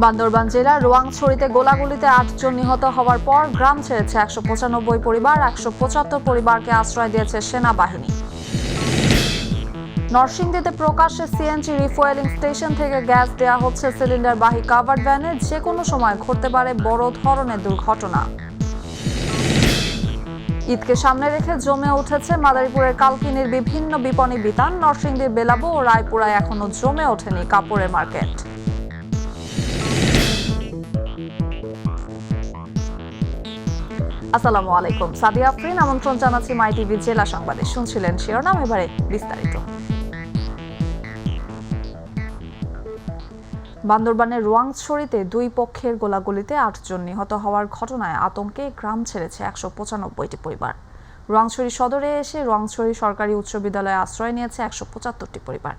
বান্দরবান জেলার রোয়াংছড়িতে গোলাগুলিতে ৮ জন নিহত হওয়ার পর গ্রাম ছেড়েছে ১৯৫ পরিবার। ১৭৫ পরিবারকে আশ্রয় দিয়েছে সেনাবাহিনী। নরসিংদীতে প্রকাশ্যে সিএনজি রিফুয়েলিং স্টেশন থেকে গ্যাস দেওয়া হচ্ছে সিলিন্ডারবাহী কাভার্ড ভ্যানে। যে কোনো সময় ঘটতে পারে বড় ধরনের দুর্ঘটনা। ঈদকে সামনে রেখে জমে উঠেছে মাদারীপুরের কালকিনির বিভিন্ন বিপণী বিতান। নরসিংদীর বেলাবো ও রায়পুরায় এখনো জমে ওঠেনি কাপড়ের মার্কেট। আসসালামু আলাইকুম, সাদিয়া আফরিন আমন্ত্রণ জানাচ্ছি মাই টিভি জেলা সংবাদে। শুনছিলেন শিরোনাম, এবারে বিস্তারিত। বান্দরবানের রোয়াংছড়িতে দুই পক্ষের গোলাগুলিতে ৮ জন নিহত হওয়ার ঘটনায় আতঙ্কে গ্রাম ছেড়েছে ১৯৫টি পরিবার। রোয়াংছড়ি সদরে এসে রোয়াংছড়ি সরকারি উচ্চ বিদ্যালয়ে আশ্রয় নিয়েছে ১৭৫টি পরিবার।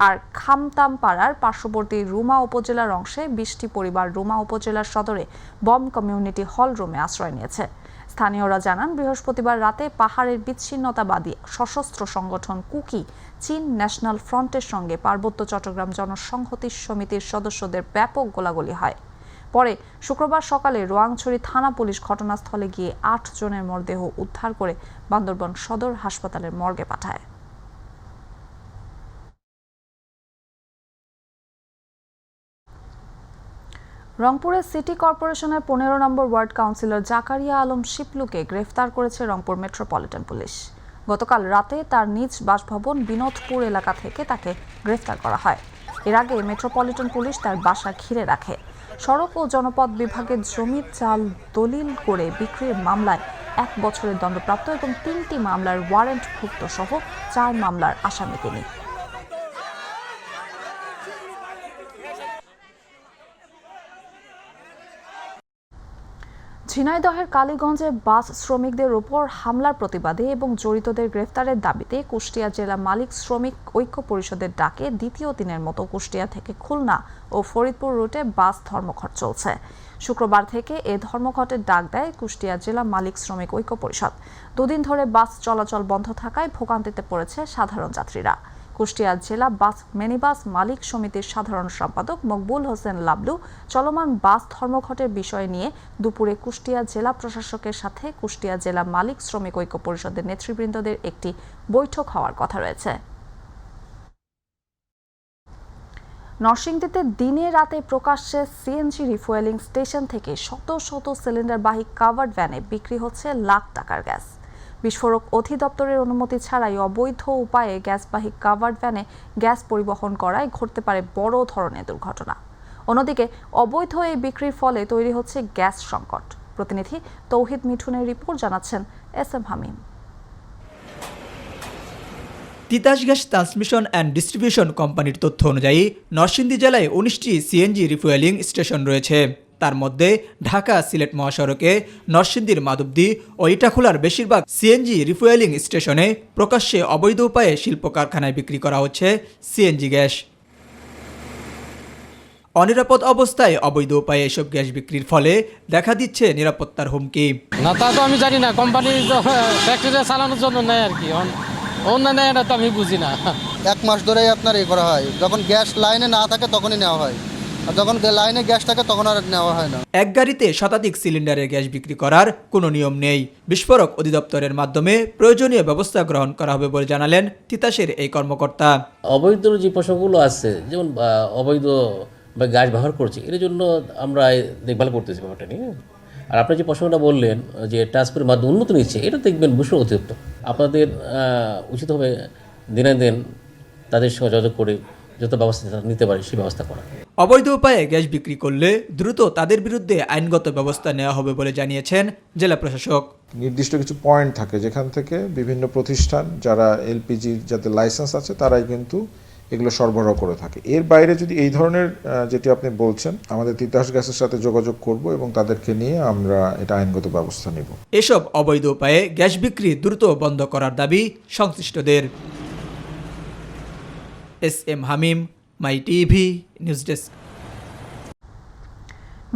আর খামতাম পাড়ার পার্শ্ববর্তী রুমা উপজেলার অংশে ২০টি পরিবার রুমা উপজেলার সদরে বম কমিউনিটি হল রুমে আশ্রয় নিয়েছে। স্থানীয়রা জানান, বৃহস্পতিবার রাতে পাহাড়ের বিচ্ছিন্নতাবাদী সশস্ত্র সংগঠন কুকি চীন ন্যাশনাল ফ্রন্টের সঙ্গে পার্বত্য চট্টগ্রাম জনসংহতি সমিতির সদস্যদের ব্যাপক গোলাগুলি হয়। পরে শুক্রবার সকালে রোয়াংছড়ি থানা পুলিশ ঘটনাস্থলে গিয়ে ৮ জনের মরদেহ উদ্ধার করে বান্দরবান সদর হাসপাতালের মর্গে পাঠায়। রংপুরের সিটি কর্পোরেশনের ১৫ নম্বর ওয়ার্ড কাউন্সিলর জাকারিয়া আলম শিপলুকে গ্রেফতার করেছে রংপুর মেট্রোপলিটন পুলিশ। গতকাল রাতে তার নিজ বাসভবন বিনোদপুর এলাকা থেকে তাকে গ্রেফতার করা হয়। এর আগে মেট্রোপলিটন পুলিশ তার বাসা ঘিরে রাখে। সড়ক ও জনপথ বিভাগের জমির চাল দলিল করে বিক্রির মামলায় ১ বছরের দণ্ডপ্রাপ্ত এবং ৩টি মামলার ওয়ারেন্টভুক্ত সহ ৪ মামলার আসামি তিনি। ঝিনাইদহের কালীগঞ্জে বাস শ্রমিকদের উপর হামলার প্রতিবাদে এবং জড়িতদের গ্রেফতারের দাবিতে কুষ্টিয়া জেলা মালিক শ্রমিক ঐক্য পরিষদের ডাকে দ্বিতীয় দিনের মতো কুষ্টিয়া থেকে খুলনা ও ফরিদপুর রুটে বাস ধর্মঘট চলছে। শুক্রবার থেকে এ ধর্মঘটের ডাক দেয় কুষ্টিয়া জেলা মালিক শ্রমিক ঐক্য পরিষদ। দুদিন ধরে বাস চলাচল বন্ধ থাকায় ভোগান্তিতে পড়েছে সাধারণ যাত্রীরা। কুষ্টিয়া জেলা মিনিবাস মালিক সমিতির সাধারণ সম্পাদক মকবুল হোসেন লাবলু চলমান বাস ধর্মঘটের বিষয় নিয়ে দুপুরে কুষ্টিয়া জেলা প্রশাসকের সাথে কুষ্টিয়া জেলা মালিক শ্রমিক ঐক্য পরিষদের নেতৃবৃন্দদের একটি বৈঠক হওয়ার কথা রয়েছে। নরসিংদীতে দিনে রাতে প্রকাশ্যে সিএনজি রিফুয়েলিং স্টেশন থেকে শত শত সিলিন্ডারবাহী কাভার্ড ভ্যানে বিক্রি হচ্ছে লাখ টাকার গ্যাস। বিস্ফোরক অধিদপ্তরের অনুমতি ছাড়াই অবৈধ উপায়ে গ্যাসবাহী কাভার্ড ভ্যানে গ্যাস পরিবহন করায় ঘটতে পারে বড় ধরনের দুর্ঘটনা। অন্যদিকে অবৈধ এই বিক্রির ফলে তৈরি হচ্ছে গ্যাস সংকট। প্রতিনিধি তৌহিদ মিঠুনের রিপোর্ট, জানাচ্ছেন SM. Hamim. Titas gas transmission and distribution কোম্পানির তথ্য অনুযায়ী নরসিংদী জেলায় ১৯টি সিএনজি রিফুয়েলিং স্টেশন রয়েছে। তার মধ্যে ঢাকা সিলেট মহাসড়কে নরসিংদীর মাধবদী ও ইটাখোলার বেশিরভাগ সিএনজি রিফুয়েলিং স্টেশনে প্রকাশ্যে অবৈধ উপায়ে শিল্প কারখানায় বিক্রি করা হচ্ছে সিএনজি গ্যাস। অনিরাপদ অবস্থায় অবৈধ উপায়ে এসব গ্যাস বিক্রির ফলে দেখা দিচ্ছে নিরাপত্তার হুমকি। না, তা তো আমি জানি না, কোম্পানি ফ্যাক্টরি চালানোর জন্য নেয় আর কি, অন্য নেয় না তো আমি বুঝি না। 1 মাস ধরেই আপনার করা হয়, যখন গ্যাস লাইনে না থাকে তখনই নেওয়া হয়, আর যখন লাইনে গ্যাস থাকে তখন আর নেওয়া হয় না। এক গাড়িতে শতাধিক সিলিন্ডারের গ্যাস বিক্রি করার কোনো নিয়ম নেই। বিস্ফোরক অধিদপ্তরের মাধ্যমে প্রয়োজনীয় ব্যবস্থা গ্রহণ করা হবে বলে জানালেন তিতাসের এই কর্মকর্তা। অবৈধ যে পোশাকগুলো আছে, যেমন অবৈধ বা গ্যাস ব্যবহার করছি, এর জন্য আমরা দেখভাল করতেছি ব্যাপারটা নিয়ে। আর আপনি যে প্রসঙ্গটা বললেন যে ট্রান্সপোর্টের মাধ্যমে উন্নত নিচ্ছে, এটা দেখবেন বিস্ফোরক অধিদপ্তর। আপনাদের উচিত হবে দিন তাদের সঙ্গে যোগাযোগ করে যত ব্যবস্থা নিতে পারে সেই ব্যবস্থা করা। অবৈধ উপায়ে গ্যাস বিক্রি করলে দ্রুত তাদের বিরুদ্ধে আইনগত ব্যবস্থা নেওয়া হবে বলে জানিয়েছেন জেলা প্রশাসক। নির্দিষ্ট কিছু পয়েন্ট থাকে যেখান থেকে বিভিন্ন প্রতিষ্ঠান যারা এলপিজির যাদের লাইসেন্স আছে তারাই কিন্তু এগুলো সরবরাহ করে থাকে। এর বাইরে যদি এই ধরনের যেটি আপনি বলছেন, আমাদের তিতাস গ্যাসের সাথে যোগাযোগ করব এবং তাদেরকে নিয়ে আমরা এটা আইনগত ব্যবস্থা নেব। এসব অবৈধ উপায়ে গ্যাস বিক্রি দ্রুত বন্ধ করার দাবি সংশ্লিষ্টদের। এস.এম. হামিম, মাই টিভি নিউজ ডেস্ক।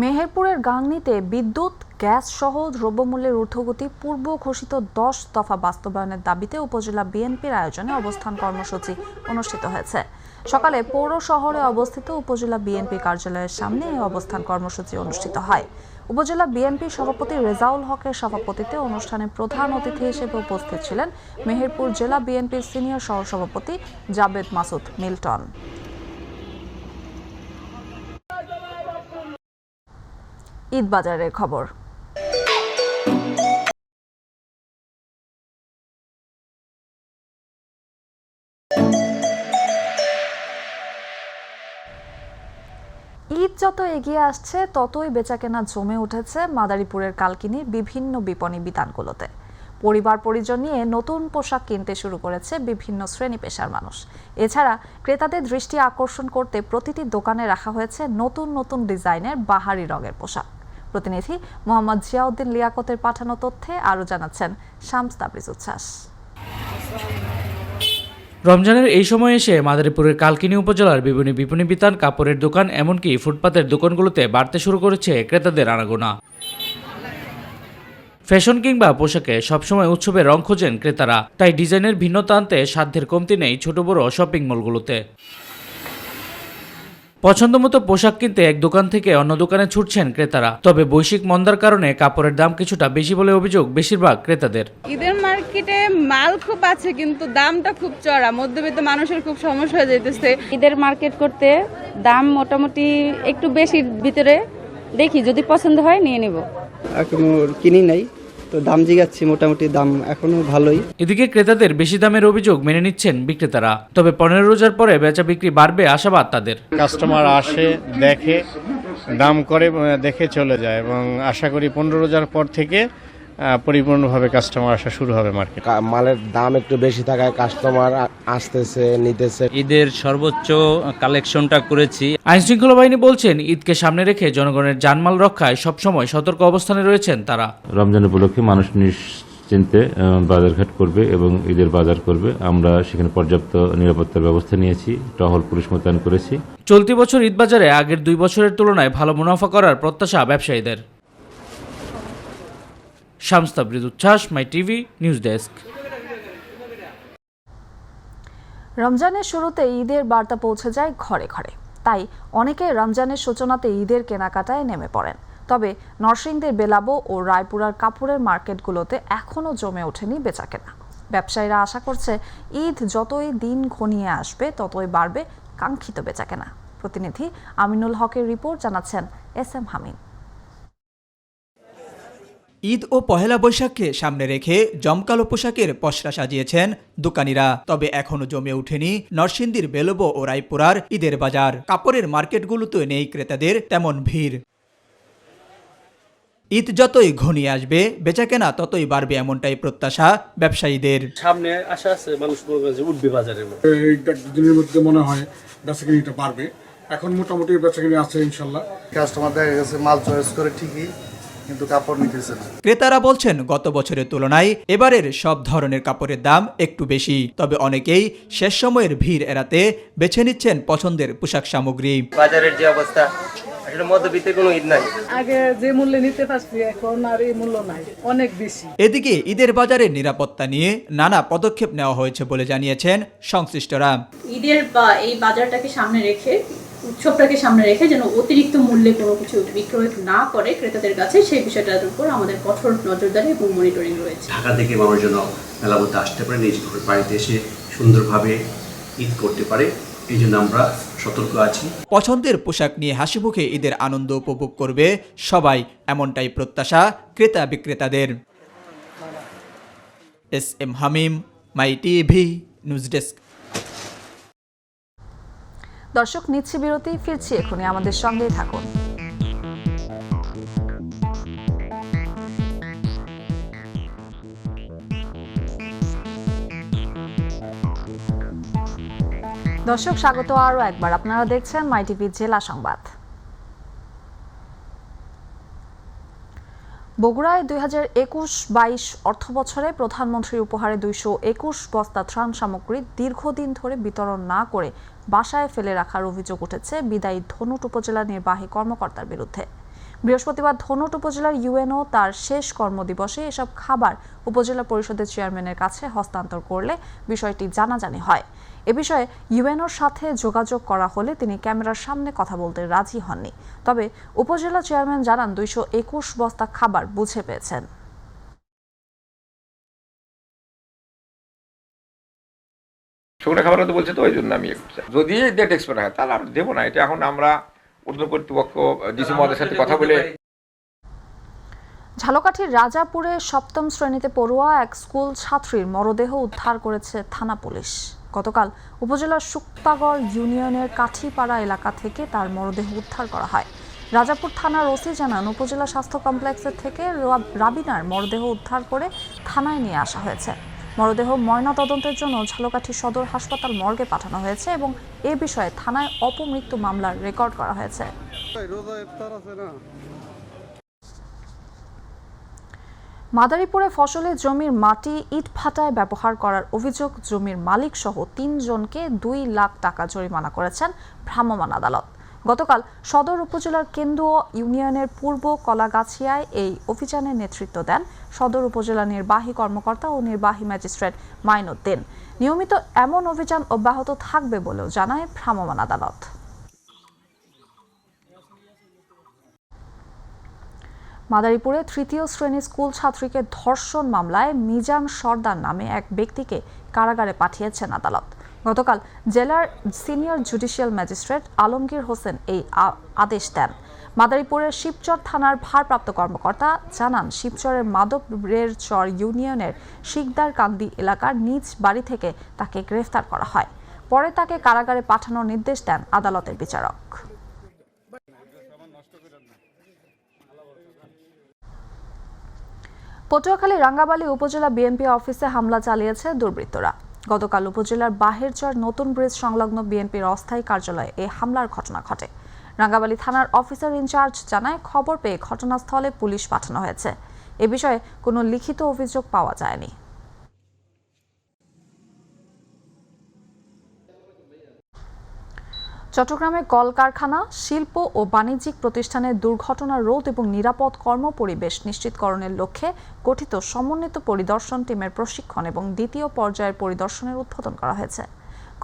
মেহেরপুরের গাংনীতে বিদ্যুৎ, গ্যাস সহ দ্রব্যমূল্যের ঊর্ধ্বগতি পূর্ব ঘোষিত 10 দফা বাস্তবায়নের দাবিতে উপজেলা বিএনপির আয়োজনে অবস্থান কর্মসূচি অনুষ্ঠিত হয়েছে। সকালে পৌর শহরে অবস্থিত উপজেলা বিএনপি কার্যালয়ের সামনে এই অবস্থান কর্মসূচি অনুষ্ঠিত হয়। উপজেলা বিএনপি সভাপতি রেজাউল হকের সভাপতিত্বে অনুষ্ঠানে প্রধান অতিথি হিসেবে উপস্থিত ছিলেন মেহেরপুর জেলা বিএনপির সিনিয়র সহসভাপতি জাবেদ মাসুদ মিল্টন। ঈদ বাজারের খবর। ঈদ যত এগিয়ে আসছে ততই বেচাকেনা জমে উঠেছে মাদারীপুরের কালকিনির বিভিন্ন বিপণী বিতানগুলোতে। পরিবার পরিজন নিয়ে নতুন পোশাক কিনতে শুরু করেছে বিভিন্ন শ্রেণী পেশার মানুষ। এছাড়া ক্রেতাদের দৃষ্টি আকর্ষণ করতে প্রতিটি দোকানে রাখা হয়েছে নতুন নতুন ডিজাইনের বাহারি রঙের পোশাক। প্রতিনিধি মোহাম্মদ জিয়াউদ্দিন লিয়াকতের পাঠানো তথ্যে আরও জানাচ্ছেন শামস তাবরিজ উচ্ছ্বাস। রমজানের এই সময় এসে মাদারীপুরের কালকিনি উপজেলার বিভিন্ন বিপণী বিতান, কাপড়ের দোকান, এমনকি ফুটপাতের দোকানগুলোতে বাড়তে শুরু করেছে ক্রেতাদের আনাগোনা। ফ্যাশন কিংবা পোশাকে সবসময় উৎসবের রং খোঁজেন ক্রেতারা, তাই ডিজাইনের ভিন্নতা আনতে সাধ্যের কমতি নেই ছোট বড় শপিং মলগুলোতে। পছন্দমতো পোশাক কিনতে এক দোকান থেকে অন্য দোকানে ছুটছেন ক্রেতারা। তবে বৈশ্বিক মন্দার কারণে কাপড়ের দাম কিছুটা বেশি বলে অভিযোগ বেশিরভাগ ক্রেতাদের। ঈদের মার্কেটে মাল খুব আছে কিন্তু দামটা খুব চড়া, মধ্যবিত্ত মানুষের খুব সমস্যা হয়ে যাইতেছে। ঈদের মার্কেট করতে দাম মোটামুটি একটু বেশির ভিতরে, দেখি যদি পছন্দ হয় নিয়ে নিব। এখনো কিনি নাই, তো দাম জিগাচ্ছি, মোটামুটি দাম এখনো ভালোই। এদিকে ক্রেতাদের বেশি দামের অভিযোগ মেনে নিচ্ছেন বিক্রেতারা। তবে 15 রোজার পরে বেচা বিক্রি বাড়বে আশাবাদ তাদের। কাস্টমার আসে, দেখে, দাম করে, দেখে চলে যায় এবং আশা করি 15 রোজার পর থেকে পরিপূর্ণভাবে কাস্টমার আসা শুরু হবে মার্কেট। মালের দাম একটু বেশি থাকায় কাস্টমার আসতেছে, নিতেছে। ঈদের সর্বোচ্চ কালেকশনটা করেছি। আইনশৃঙ্খলা বাহিনী বলছেন ঈদকে সামনে রেখে জনগণের জানমাল রক্ষায় সবসময় সতর্ক অবস্থানে রয়েছেন তারা। রমজান উপলক্ষে মানুষ নিশ্চিন্তে বাজারঘাট করবে এবং ঈদের বাজার করবে। আমরা সেখানে পর্যাপ্ত নিরাপত্তার ব্যবস্থা নিয়েছি, টহল পুলিশ মোতায়েন করেছি। চলতি বছর ঈদ বাজারে আগের 2 বছরের তুলনায় ভালো মুনাফা করার প্রত্যাশা ব্যবসায়ীদের। শামস তাবরিজ উচ্ছ্বাস, মাই টিভি নিউজ ডেস্ক। রমজানের শুরুতে ঈদের বার্তা পৌঁছে যায় ঘরে ঘরে, তাই অনেকে রমজানের সূচনাতে ঈদের কেনাকাটায় নেমে পড়েন। তবে নরসিংদীর বেলাবো ও রায়পুরার কাপড়ের মার্কেটগুলোতে এখনও জমে ওঠেনি বেচাকেনা। ব্যবসায়ীরা আশা করছে ঈদ যতই দিন ঘনিয়ে আসবে ততই বাড়বে কাঙ্ক্ষিত বেচাকেনা। প্রতিনিধি আমিনুল হকের রিপোর্ট, জানাচ্ছেন SM হামিম। ঈদ ও পহেলা বৈশাখকে সামনে রেখে জমকালো পোশাকের পসরা সাজিয়েছেন দোকানিরা। তবে এখনো জমে ওঠেনি নরসিংদীর বেলবো ও রায়পুরার ঈদের বাজার। কাপড়ের মার্কেটগুলোতে নেই ক্রেতাদের তেমন ভিড়। ঈদ যতই ঘনিয়ে আসবে বেচাকেনা ততই বাড়বে, এমনটাই প্রত্যাশা ব্যবসায়ীদের। সামনে আশা আছে মানুষ উঠবে বাজারে, এই দিনের মধ্যে মনে হয় বেচাকেনিটা বাড়বে। এখন মোটামুটি বেচাকেনি আছে ইনশাল্লাহ। কাস্টমার দেখা গেছে মাল চয়েস করে ঠিকই, কিন্তু কাপড় নিতেছে না। ক্রেতারা বলছেন গত বছরের তুলনায় এবারের সব ধরনের কাপড়ের দাম একটু বেশি। তবে অনেকেই শেষ সময়ের ভিড় এড়াতে বেছে নিচ্ছেন পছন্দের পোশাক সামগ্রী। বাজারের যে অবস্থা, আসলে মধ্যবিত্তের কোনো ঈদ নাই। আগে যে মূল্যে নিতে পারছি এখন আর এই মূল্য নাই, অনেক বেশি। এদিকে ঈদের বাজারের নিরাপত্তা নিয়ে নানা পদক্ষেপ নেওয়া হয়েছে বলে জানিয়েছেন সংশ্লিষ্টরা। ঈদের এই বাজারটাকে সামনে রেখে, উৎসবটাকে সামনে রেখে যেন অতিরিক্ত মূল্যে কোনো কিছু বিক্রয় না করে ক্রেতাদের কাছে, সেই বিষয়টার উপর আমাদের কঠোর নজরদারি এবং মনিটরিং রয়েছে। ঢাকা থেকে মানুষ যেন মেলাবতে আসতে পারে, নিজ বাড়িতে এসে সুন্দরভাবে ঈদ করতে পারে, এই জন্য আমরা সতর্ক আছি। পছন্দের পোশাক নিয়ে হাসিমুখে ঈদের আনন্দ উপভোগ করবে সবাই, এমনটাই প্রত্যাশা ক্রেতা বিক্রেতাদের। SM হামিম, মাই টিভি নিউজ ডেস্ক। দর্শক, নিচ্ছি বিরতি, ফিরছি এখনই, আমাদের সঙ্গেই থাকুন। দর্শক, স্বাগত আরও একবার। আপনারা দেখছেন মাই টিভি জেলা সংবাদ। বগুড়ায় 2021-22 অর্থবছরে প্রধানমন্ত্রীর উপহারে 221 বস্তা ত্রাণ সামগ্রী দীর্ঘদিন ধরে বিতরণ না করে বাসায় ফেলে রাখার অভিযোগ উঠেছে বিদায়ী ধনুট উপজেলা নির্বাহী কর্মকর্তার বিরুদ্ধে। বৃহস্পতিবার ধনট উপজেলার ইউএনও তার শেষ কর্মদিবসে এসব খাবার উপজেলা পরিষদের চেয়ারম্যানের কাছে হস্তান্তর করলে বিষয়টি জানাজানি হয়। এ বিষয়ে ইউএনওর সাথে যোগাযোগ করা হলে তিনি ক্যামেরার সামনে কথা বলতে রাজি হননি। তবে উপজেলা চেয়ারম্যান জানান 221 বস্তা খাবার বুঝে পেয়েছেন। শুকনো খাবার তো বলছে, তো ওই জন্য আমি যদি ডেট এক্সপায়ার হয় তাহলে আর দেবো না। এটা এখন আমরা ঊর্ধ্ব কর্তৃপক্ষ ডিসি মহোদয়ের সাথে কথা বলে। ঝালকাঠির রাজাপুরে 7ম শ্রেণীতে পড়ুয়া এক স্কুল ছাত্রীর মরদেহ উদ্ধার করেছে থানা পুলিশ। গতকাল উপজেলার শুক্তাগড় ইউনিয়নের কাঠিপাড়া এলাকা থেকে তার মরদেহ উদ্ধার করা হয়। রাজাপুর থানার ওসি জানান, উপজেলা স্বাস্থ্য কমপ্লেক্সের থেকে রাবিনার মরদেহ উদ্ধার করে থানায় নিয়ে আসা হয়েছে। মরদেহ ময়না তদন্তের জন্য ঝালকাঠি সদর হাসপাতাল মর্গে পাঠানো হয়েছে এবং এ বিষয়ে থানায় অপমৃত্যু মামলার রেকর্ড করা হয়েছে। মাদারীপুরে ফসলের জমির মাটি ইটভাটায় ব্যবহার করার অভিযোগ জমির মালিক সহ 3 জনকে 2 লাখ টাকা জরিমানা করেছেন ভ্রাম্যমাণ আদালত। গতকাল সদর উপজেলার কেন্দুয়া ইউনিয়নের পূর্ব কলাগাছিয়ায় এই অভিযানের নেতৃত্ব দেন সদর উপজেলা নির্বাহী কর্মকর্তা ও নির্বাহী ম্যাজিস্ট্রেট মাইনুদ্দিন। নিয়মিত এমন অভিযান অব্যাহত থাকবে বলেও জানায় ভ্রাম্যমাণ আদালত। মাদারীপুরে 3য় শ্রেণীর স্কুল ছাত্রীকে ধর্ষণ মামলায় মিজান সর্দার নামে এক ব্যক্তিকে কারাগারে পাঠিয়েছেন আদালত। গতকাল জেলার senior judicial magistrate Alamgir Hossain এই আদেশ দেন। মাদারীপুরের শিবচর থানার ভারপ্রাপ্ত কর্মকর্তা জানান, শিবচরের মাধবের চর ইউনিয়নের শিকদারকান্দি এলাকার নিজ বাড়ি থেকে তাকে গ্রেফতার করা হয়। পরে তাকে কারাগারে পাঠানোর নির্দেশ দেন আদালতের বিচারক। পটুয়াখালী রাঙ্গাবালী উপজেলা বিএনপি অফিসে হামলা চালিয়েছে দুর্বৃত্তরা। গতকাল উপজেলার বাহেরচর নতুন ব্রিজ সংলগ্ন বিএনপির অস্থায়ী কার্যালয়ে এই হামলার ঘটনা ঘটে। রাঙ্গাবালী থানার অফিসার ইনচার্জ জানায়, খবর পেয়ে ঘটনাস্থলে পুলিশ পাঠানো হয়েছে। এ বিষয়ে কোনো লিখিত অভিযোগ পাওয়া যায়নি। চট্টগ্রামে কলকারখানা, শিল্প ও বাণিজ্যিক প্রতিষ্ঠানের দুর্ঘটনা রোধ এবং নিরাপদ কর্মপরিবেশ নিশ্চিতকরণের লক্ষ্যে গঠিত সমন্বিত পরিদর্শন টিমের প্রশিক্ষণ এবং 2য় পর্যায়ের পরিদর্শনের উদ্বোধন করা হয়েছে।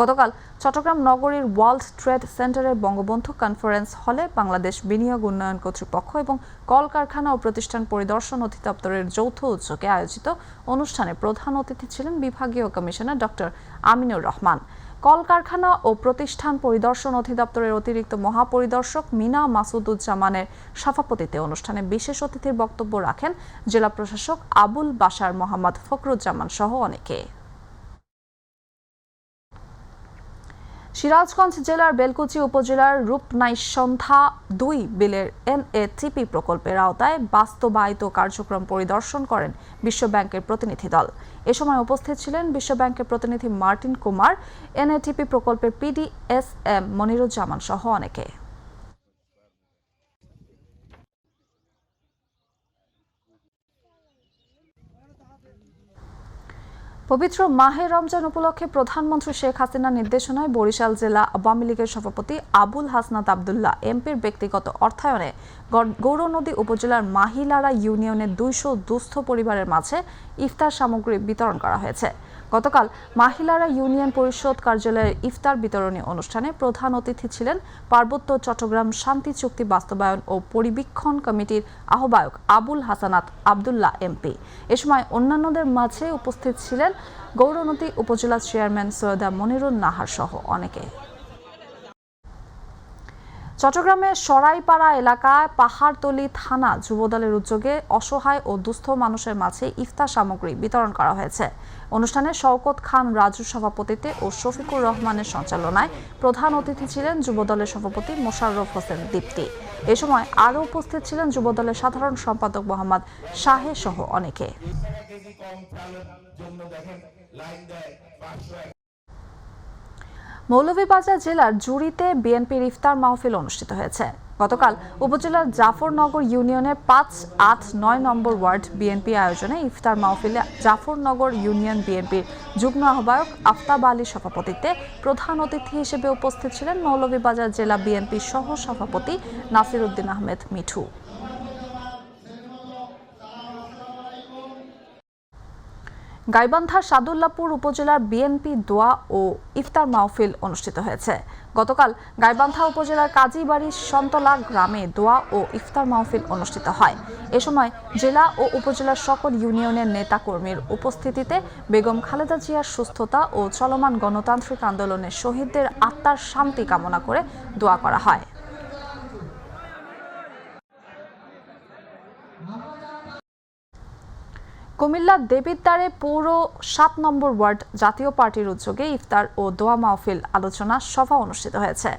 গতকাল চট্টগ্রাম নগরীর ওয়ার্ল্ড ট্রেড সেন্টারের বঙ্গবন্ধু কনফারেন্স হলে বাংলাদেশ বিনিয়োগ উন্নয়ন কর্তৃপক্ষ এবং কলকারখানা ও প্রতিষ্ঠান পরিদর্শন অধিদপ্তরের যৌথ উদ্যোগে আয়োজিত অনুষ্ঠানে প্রধান অতিথি ছিলেন বিভাগীয় কমিশনার ডক্টর আমিনুর রহমান। কলকারখানা ও প্রতিষ্ঠান পরিদর্শন অধিদপ্তরের অতিরিক্ত মহাপরিদর্শক মিনা মাসুদুজ্জামানের সভাপতিত্বে অনুষ্ঠানে বিশেষ অতিথির বক্তব্য রাখেন জেলা প্রশাসক আবুল বাশার মোহাম্মদ ফখরুজ্জামান সহ অনেকে। সিরাজগঞ্জ জেলার বেলকুচি উপজেলার রূপনাইসন্ধ্যা 2 বিলের NATP প্রকল্পের আওতায় বাস্তবায়িত কার্যক্রম পরিদর্শন করেন বিশ্বব্যাংকের প্রতিনিধি দল। এ সময় উপস্থিত ছিলেন বিশ্বব্যাংকের প্রতিনিধি মার্টিন কুমার, NATP প্রকল্পের PDSM মনিরুজ্জামান সহ অনেকে। পবিত্র মাহে রমজান উপলক্ষে প্রধানমন্ত্রী শেখ হাসিনার নির্দেশনায় বরিশাল জেলা আওয়ামী লীগের সভাপতি আবুল হাসনাত আবদুল্লাহ এমপির ব্যক্তিগত অর্থায়নে গৌরনদী উপজেলার মাহিলারা ইউনিয়নের 200 দুস্থ পরিবারের মাঝে ইফতার সামগ্রী বিতরণ করা হয়েছে। গতকাল মাহিলারা ইউনিয়ন পরিষদ কার্যালয়ের ইফতার বিতরণী অনুষ্ঠানে প্রধান অতিথি ছিলেন পার্বত্য চট্টগ্রাম শান্তি চুক্তি বাস্তবায়ন ও পরিবীক্ষণ কমিটির আহ্বায়ক আবুল হাসানাত আবদুল্লাহ এমপি। এ সময় অন্যান্যদের মাঝে উপস্থিত ছিলেন গৌরনদী উপজেলা চেয়ারম্যান সৈয়দা মনিরুন নাহার সহ অনেকে। চট্টগ্রামের সরাইপাড়া এলাকায় পাহাড়তলী থানা যুবদলের উদ্যোগে অসহায় ও দুস্থ মানুষের মাঝে ইফতার সামগ্রী বিতরণ করা হয়েছে। অনুষ্ঠানে শওকত খান রাজুর সভাপতিত্বে ও শফিকুর রহমানের সঞ্চালনায় প্রধান অতিথি ছিলেন যুবদলের সভাপতি মোশাররফ হোসেন দীপ্তি। এ সময় আরও উপস্থিত ছিলেন যুবদলের সাধারণ সম্পাদক মোহাম্মদ শাহে সহ অনেকে। মৌলভীবাজার জেলার জুড়িতে বিএনপির ইফতার মাহফিল অনুষ্ঠিত হয়েছে। গতকাল উপজেলার জাফরনগর ইউনিয়নের 5, 8, 9 নম্বর ওয়ার্ড বিএনপি আয়োজনে ইফতার মাহফিলে জাফরনগর ইউনিয়ন বিএনপির যুগ্ম আহ্বায়ক আফতাব আলীর সভাপতিত্বে প্রধান অতিথি হিসেবে উপস্থিত ছিলেন মৌলভীবাজার জেলা বিএনপির সহ সভাপতি নাসির উদ্দিন আহমেদ মিঠু। গাইবান্ধার সাদুল্লাপুর উপজেলার বিএনপি দোয়া ও ইফতার মাহফিল অনুষ্ঠিত হয়েছে। গতকাল গাইবান্ধা উপজেলার কাজীবাড়ির সন্তলা গ্রামে দোয়া ও ইফতার মাহফিল অনুষ্ঠিত হয়। এ সময় জেলা ও উপজেলার সকল ইউনিয়নের নেতাকর্মীর উপস্থিতিতে বেগম খালেদা জিয়ার সুস্থতা ও চলমান গণতান্ত্রিক আন্দোলনের শহীদদের আত্মার শান্তি কামনা করে দোয়া করা হয়। কুমিল্লার দেবিদ্বারে পৌর ৭ নম্বর ওয়ার্ড জাতীয় পার্টির উদ্যোগে ইফতার ও দোয়া মাহফিল আলোচনা সভা অনুষ্ঠিত হয়েছে।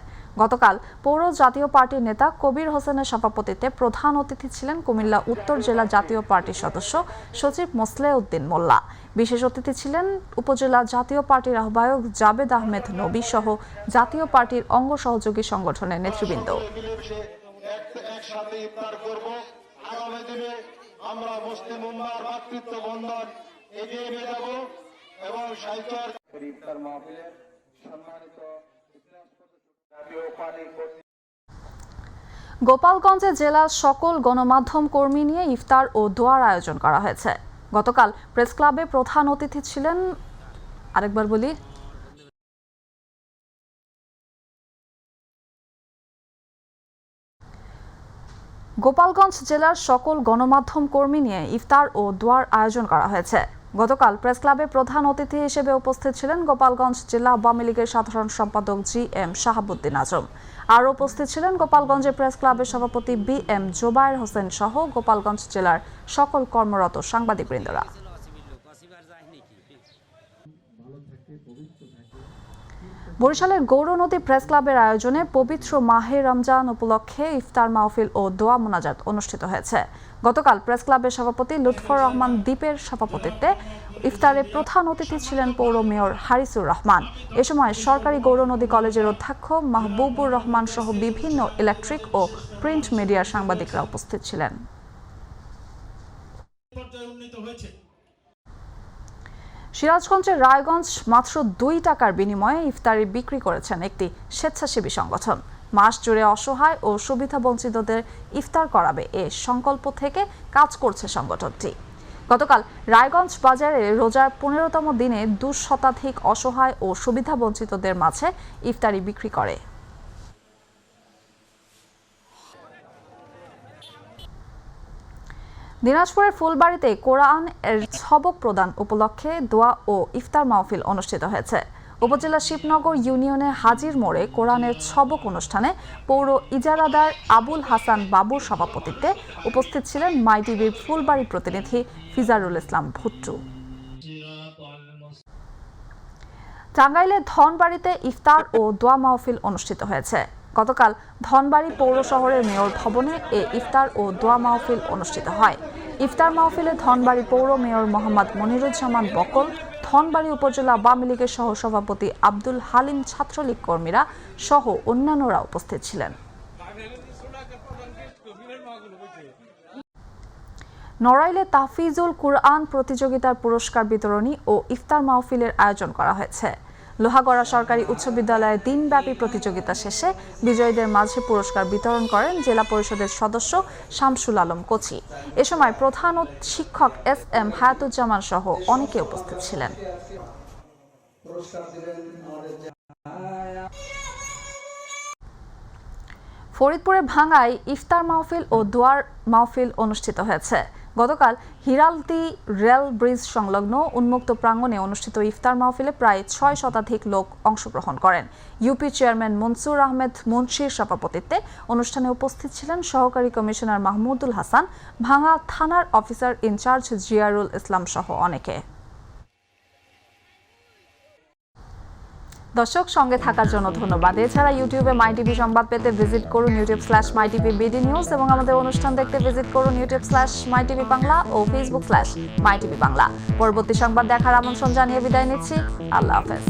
গতকাল পৌর জাতীয় পার্টির নেতা কবির হোসেনের সভাপতিত্বে প্রধান অতিথি ছিলেন কুমিল্লা উত্তর জেলা জাতীয় পার্টির সদস্য সচিব মোসলেউদ্দিন মোল্লা। বিশেষ অতিথি ছিলেন উপজেলা জাতীয় পার্টির আহ্বায়ক জাবেদ আহমেদ নবী সহ জাতীয় পার্টির অঙ্গ সহযোগী সংগঠনের নেতৃবৃন্দ। আমরা মুসলিম উম্মার ভাতৃত্ব বন্ধন এগিয়ে নিয়ে যাব এবং সাহিত্যের ইফতার মাহফিলের সম্মানিত জাতীয় পার্টি গোপালগঞ্জে জেলার সকল গণমাধ্যম কর্মী নিয়ে ইফতার ও দোয়ার আয়োজন করা হয়েছে। গতকাল প্রেস ক্লাবে প্রধান অতিথি ছিলেন গোপালগঞ্জ জেলার সকল গণমাধ্যম কর্মী নিয়ে ইফতার ও দোয়ার আয়োজন করা হয়েছে। গতকাল প্রেস ক্লাবে প্রধান অতিথি হিসেবে উপস্থিত ছিলেন গোপালগঞ্জ জেলা আওয়ামী লীগের সাধারণ সম্পাদক জি.এম. শাহাবুদ্দিন আজম। আর উপস্থিত ছিলেন গোপালগঞ্জের প্রেস ক্লাবের সভাপতি বি.এম. জোবায়ের হোসেন সহ গোপালগঞ্জ জেলার সকল কর্মরত সাংবাদিকবৃন্দরা। বরিশালের গৌরনদী প্রেস ক্লাবের আয়োজনে পবিত্র মাহে রমজান উপলক্ষে ইফতার মাহফিল ও দোয়া মোনাজাত অনুষ্ঠিত হয়েছে। গতকাল প্রেস ক্লাবের সভাপতি লুৎফর রহমান দ্বীপের সভাপতিত্বে ইফতারে প্রধান অতিথি ছিলেন পৌর মেয়র হারিসুর রহমান। এ সময় সরকারি গৌরনদী কলেজের অধ্যক্ষ মাহবুবুর রহমান সহ বিভিন্ন ইলেকট্রিক ও প্রিন্ট মিডিয়ার সাংবাদিকরা উপস্থিত ছিলেন। সিরাজগঞ্জের রায়গঞ্জ মাত্র ২ টাকার বিনিময়ে ইফতারি বিক্রি করেছেন একটি স্বেচ্ছাসেবী সংগঠন। মাস জুড়ে অসহায় ও সুবিধাবঞ্চিতদের ইফতার করাবে এ সংকল্প থেকে কাজ করছে সংগঠনটি। গতকাল রায়গঞ্জ বাজারে রোজার ১৫তম দিনে ২ শতাধিক অসহায় ও সুবিধাবঞ্চিতদের মাঝে ইফতারি বিক্রি করে। দিনাজপুরের ফুলবাড়িতে কোরআন এর সবক প্রদান উপলক্ষে দোয়া ও ইফতার মাহফিল অনুষ্ঠিত হয়েছে। উপজেলা শিবনগর ইউনিয়নের হাজির মোড়ে কোরআনের সবক অনুষ্ঠানে পৌর ইজারাদার আবুল হাসান বাবুর সভাপতিত্বে উপস্থিত ছিলেন মাই টিভির ফুলবাড়ি প্রতিনিধি ফিজারুল ইসলাম ভুট্টু। টাঙ্গাইলের ধনবাড়িতে ইফতার ও দোয়া মাহফিল অনুষ্ঠিত হয়েছে। গতকাল ধনবাড়ি পৌর শহরের মেয়র ভবনে এ ইফতার ও দোয়া মাহফিল অনুষ্ঠিত হয়। ইফতার মাহফিলে ধনবাড়ি পৌর মেয়র মোহাম্মদ মনিরুজ্জামান বকল, ধনবাড়ি উপজেলা আওয়ামী লীগের সহসভাপতি আব্দুল হালিম, ছাত্রলীগ কর্মীরা সহ অন্যান্যরা উপস্থিত ছিলেন। নড়াইলে তাহফিজুল কুরআন প্রতিযোগিতার পুরস্কার বিতরণী ও ইফতার মাহফিলের আয়োজন করা হয়েছে। লোহাগড়া সরকারি উচ্চ বিদ্যালয়ে দিনব্যাপী প্রতিযোগিতা শেষে বিজয়ীদের মাঝে পুরস্কার বিতরণ করেন জেলা পরিষদের সদস্য শামসুল আলম কোচি। এ সময় প্রধান শিক্ষক এস.এম. হায়াতুজ্জামান সহ অনেকে উপস্থিত ছিলেন। ফরিদপুরে ভাঙ্গায় ইফতার মাহফিল ও দোয়ার মাহফিল অনুষ্ঠিত হয়েছে। গতকাল হিরালদি রেল ব্রিজ সংলগ্ন উন্মুক্ত প্রাঙ্গণে অনুষ্ঠিত ইফতার মাহফিলে প্রায় ৬ শতাধিক লোক অংশগ্রহণ করেন। ইউপি চেয়ারম্যান মনসুর আহমেদ মুন্সির সভাপতিত্বে অনুষ্ঠানে উপস্থিত ছিলেন সহকারী কমিশনার মাহমুদুল হাসান, ভাঙ্গা থানার অফিসার ইনচার্জ জিয়ারুল ইসলাম সহ অনেকে। দর্শক, সঙ্গে থাকার জন্য ধন্যবাদ। এছাড়া ইউটিউবে মাই টিভি সংবাদ পেতে ভিজিট করুন youtube/mytvbd নিউজ এবং আমাদের অনুষ্ঠান দেখতে ভিজিট করুন youtube/mytvbangla ও facebook/mytvbangla। পরবর্তী সংবাদ দেখার আমন্ত্রণ জানিয়ে বিদায় নিচ্ছি। আল্লাহ হাফেজ।